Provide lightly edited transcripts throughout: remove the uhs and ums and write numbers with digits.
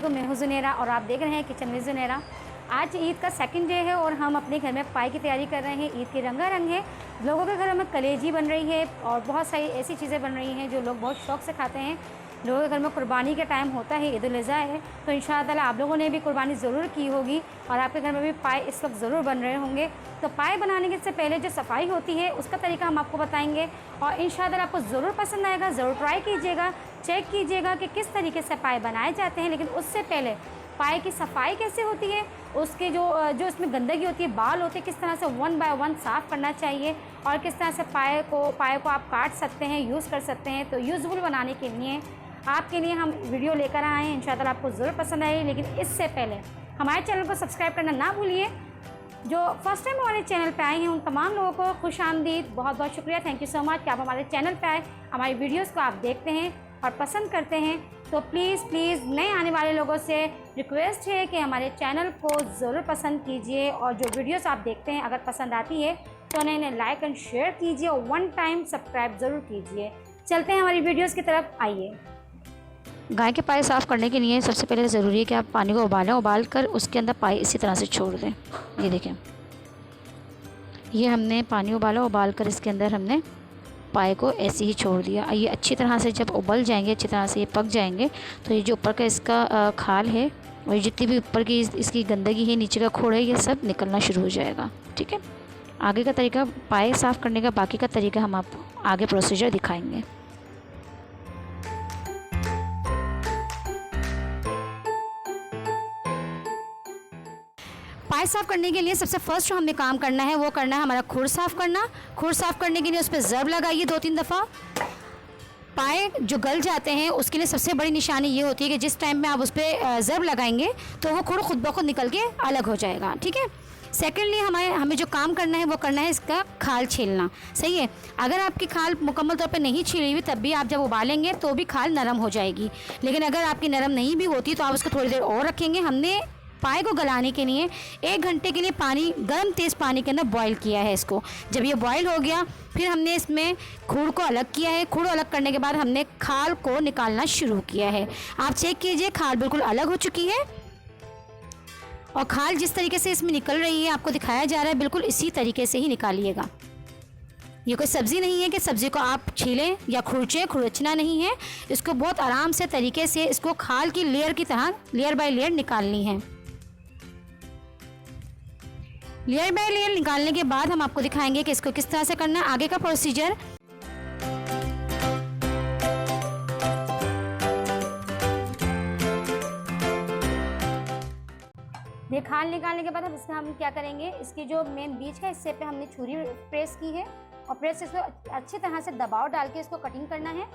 वालेकुम, मैं हूं ज़ुनैरा और आप देख रहे हैं किचन में ज़ुनैरा। आज ईद का सेकंड डे है और हम अपने घर में पाए की तैयारी कर रहे हैं। ईद के रंगारंग है, लोगों के घरों में कलेजी बन रही है और बहुत सारी ऐसी चीज़ें बन रही हैं जो लोग बहुत शौक़ से खाते हैं। लोगों के घर में कुर्बानी का टाइम होता है, ईद उल अज़हा है, तो इंशाअल्लाह ताला आप लोगों ने भी कुर्बानी ज़रूर की होगी और आपके घर में भी पाए इस वक्त ज़रूर बन रहे होंगे। तो पाए बनाने के से पहले जो सफाई होती है उसका तरीका हम आपको बताएंगे और इंशाअल्लाह आपको ज़रूर पसंद आएगा। ज़रूर ट्राई कीजिएगा, चेक कीजिएगा कि किस तरीके से पाए बनाए जाते हैं। लेकिन उससे पहले पाए की सफाई कैसे होती है, उसके जो इसमें गंदगी होती है, बाल होते हैं, किस तरह से वन बाय वन साफ़ करना चाहिए और किस तरह से पाए को आप काट सकते हैं, यूज़ कर सकते हैं। तो यूज़फुल बनाने के लिए आपके लिए हम वीडियो लेकर आए हैं, इंशाअल्लाह आपको ज़रूर पसंद आएगी। लेकिन इससे पहले हमारे चैनल को सब्सक्राइब करना ना भूलिए। जो फर्स्ट टाइम हमारे चैनल पे आए हैं उन तमाम लोगों को खुश आमदीद, बहुत बहुत शुक्रिया, थैंक यू सो मच कि आप हमारे चैनल पे आए, हमारी वीडियोस को आप देखते हैं और पसंद करते हैं। तो प्लीज़ नए आने वाले लोगों से रिक्वेस्ट है कि हमारे चैनल को ज़रूर पसंद कीजिए और जो वीडियोस आप देखते हैं अगर पसंद आती है तो उन्हें लाइक एंड शेयर कीजिए और वन टाइम सब्सक्राइब ज़रूर कीजिए। चलते हैं हमारी वीडियोज़ की तरफ, आइए। गाय के पाए साफ़ करने के लिए सबसे पहले ज़रूरी है कि आप पानी को उबालें, उबाल कर उसके अंदर पाए इसी तरह से छोड़ दें। ये देखें, ये हमने पानी उबाला, उबाल कर इसके अंदर हमने पाए को ऐसे ही छोड़ दिया। ये अच्छी तरह से जब उबल जाएंगे, अच्छी तरह से ये पक जाएंगे, तो ये जो ऊपर का इसका खाल है और जितनी भी ऊपर की इसकी गंदगी है, नीचे का खोड़ है, ये सब निकलना शुरू हो जाएगा। ठीक है, आगे का तरीका पाए साफ़ करने का, बाकी का तरीका हम आपको आगे प्रोसीजर दिखाएंगे। पाए साफ़ करने के लिए सबसे फर्स्ट जो हमें काम करना है वो करना है हमारा खुर साफ़ करना। खुर साफ़ करने के लिए उस पर ज़र्ब लगाइए 2-3 दफ़ा। पाए जो गल जाते हैं उसके लिए सबसे बड़ी निशानी ये होती है कि जिस टाइम में आप उस पर ज़र्ब लगाएंगे तो वो खुर खुद ब खुद निकल के अलग हो जाएगा। ठीक है, सेकेंडली हमें जो काम करना है वो करना है इसका खाल छीलना। सही है, अगर आपकी खाल मुकम्मल तौर पे नहीं छीली हुई तब भी आप जब उबालेंगे तो भी खाल नरम हो जाएगी। लेकिन अगर आपकी नरम नहीं भी होती तो आप उसको थोड़ी देर और रखेंगे। हमने पाए को गलाने के लिए 1 घंटे के लिए पानी, गर्म तेज़ पानी के अंदर बॉईल किया है इसको। जब ये बॉईल हो गया फिर हमने इसमें खूड़ को अलग किया है। खूड़ अलग करने के बाद हमने खाल को निकालना शुरू किया है। आप चेक कीजिए, खाल बिल्कुल अलग हो चुकी है और खाल जिस तरीके से इसमें निकल रही है आपको दिखाया जा रहा है, बिल्कुल इसी तरीके से ही निकालिएगा। ये कोई सब्ज़ी नहीं है कि सब्ज़ी को आप छीलें या खुरचें, खुरचना नहीं है। इसको बहुत आराम से तरीके से इसको खाल की लेयर की तरह लेयर बाय लेयर निकालनी है। लेयर बाय लेयर निकालने के बाद हम आपको दिखाएंगे कि इसको किस तरह से करना है, आगे का प्रोसीजर। ये खाल निकालने के बाद हम क्या करेंगे, इसकी जो मेन बीच है इससे पे हमने छुरी प्रेस की है और प्रेस इसको अच्छी तरह से दबाव डाल के इसको कटिंग करना है।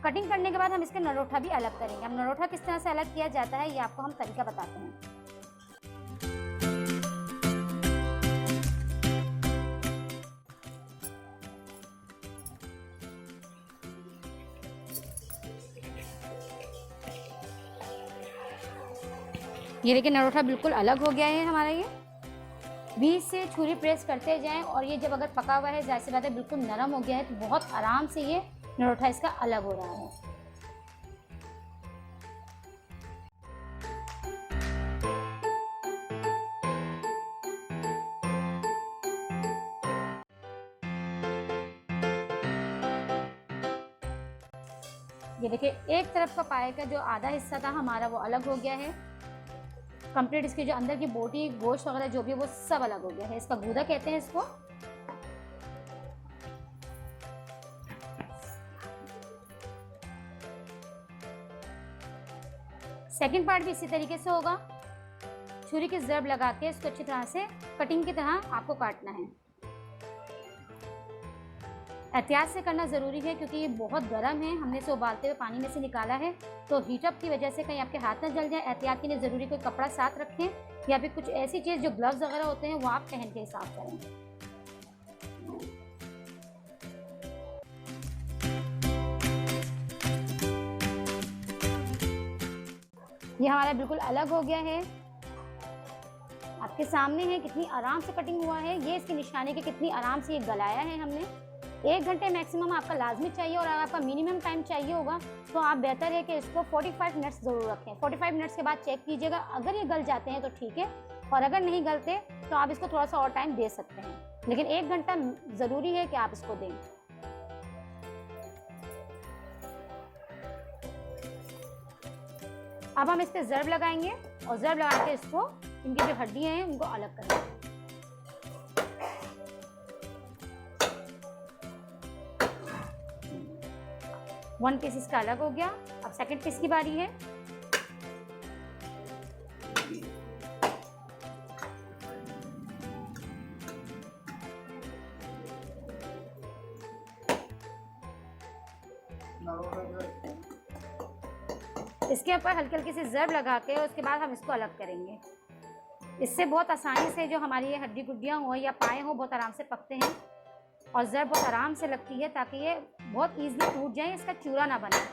कटिंग करने के बाद हम इसका नरोठा भी अलग करेंगे। हम नरोठा किस तरह से अलग किया जाता है ये आपको हम तरीका बताते हैं। ये देखिए, नरोठा बिल्कुल अलग हो गया है हमारा। ये बीच से छुरी प्रेस करते जाएं और ये जब अगर पका हुआ है, जाहिर सी बात है बिल्कुल नरम हो गया है, तो बहुत आराम से ये नरोठा इसका अलग हो रहा है। ये देखिए, एक तरफ का पाए का जो आधा हिस्सा था हमारा वो अलग हो गया है कंप्लीट। इसकी जो अंदर की बोटी, गोश्त वगैरह जो भी है वो सब अलग हो गया है। इसका गूदा कहते हैं इसको। सेकंड पार्ट भी इसी तरीके से होगा। छुरी की ज़र्ब लगा के इसको अच्छी तरह से कटिंग की तरह आपको काटना है। एहतियात से करना ज़रूरी है क्योंकि ये बहुत गर्म है। हमने इसे उबालते हुए पानी में से निकाला है, तो हीटअप की वजह से कहीं आपके हाथ न जल जाए। एहतियात के लिए ज़रूरी कोई कपड़ा साथ रखें या फिर कुछ ऐसी चीज़ जो ग्लव्स वगैरह होते हैं वो आप पहन के साफ करें। ये हमारा बिल्कुल अलग हो गया है, आपके सामने है कितनी आराम से कटिंग हुआ है। ये इसकी निशानी के कितनी आराम से ये गलाया है हमने। 1 घंटे मैक्सिमम आपका लाजमी चाहिए, और अगर आपका मिनिमम टाइम चाहिए होगा तो आप बेहतर है कि इसको 45 मिनट्स ज़रूर रखें। 45 मिनट्स के बाद चेक कीजिएगा, अगर ये गल जाते हैं तो ठीक है, और अगर नहीं गलते तो आप इसको थोड़ा सा और टाइम दे सकते हैं, लेकिन 1 घंटा ज़रूरी है कि आप इसको दें। अब हम इस पर ज़र्ब लगाएंगे, और ज़र्ब लगा के इसको, इनकी जो हड्डियाँ हैं उनको अलग करेंगे। वन पीस इसका अलग हो गया। अब सेकंड पीस की बारी है। इसके ऊपर हल्की हल्की सी ज़र्ब लगा के उसके बाद हम इसको अलग करेंगे। इससे बहुत आसानी से जो हमारी ये हड्डी गुड्डियाँ हो या पाए हो बहुत आराम से पकते हैं, और ज़र्ब बहुत आराम से लगती है ताकि ये बहुत ईजिली टूट जाए, इसका चूरा ना बने।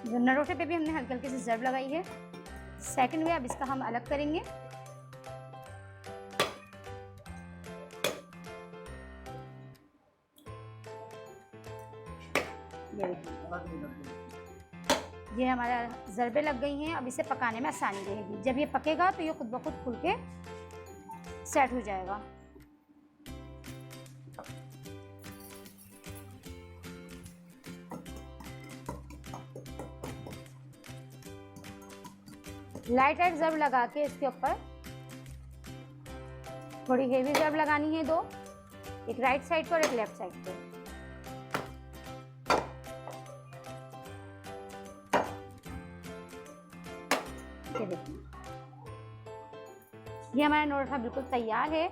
जो नरोटे पे भी हमने हल्की हल्की सी ज़र्ब लगाई है। सेकंड वे अब इसका हम अलग करेंगे। ये हमारा ज़रबे लग गई हैं। अब इसे पकाने में आसानी रहेगी। जब ये पकेगा तो ये खुद ब खुद खुल के सेट हो जाएगा। लाइट लाइट ज़र्ब लगा के इसके ऊपर थोड़ी हेवी ज़र्ब लगानी है, 2, एक राइट साइड पर और एक लेफ्ट साइड पर। ये देखिए, ये हमारा नरोटा बिल्कुल तैयार है,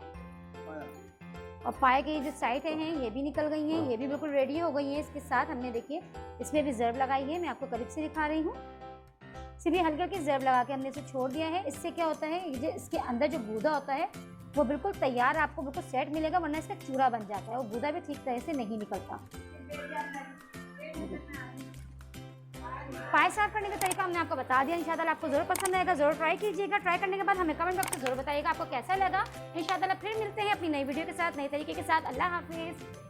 और पाए की जो साइड हैं ये भी निकल गई हैं, ये भी बिल्कुल रेडी हो गई हैं। इसके साथ हमने देखिए इसमें भी ज़र्ब लगाई है, मैं आपको करीब से दिखा रही हूँ। सीधे हल्की हल्की ज़र्ब लगा के हमने इसे छोड़ दिया है। इससे क्या होता है, ये इसके अंदर जो गूदा होता है वो बिल्कुल तैयार आपको बिल्कुल सेट मिलेगा, वरना इसका चूरा बन जाता है और गूदा भी ठीक तरह से नहीं निकलता। पाए साफ करने का तरीका हमने आपको बता दिया। इंशाल्लाह आपको ज़रूर पसंद आएगा, ज़रूर ट्राई कीजिएगा। ट्राई करने के बाद हमें कमेंट बॉक्स में ज़रूर बताइएगा आपको कैसा लगा। इंशाल्लाह फिर मिलते हैं अपनी नई वीडियो के साथ, नए तरीके के साथ। अल्लाह हाफिज़।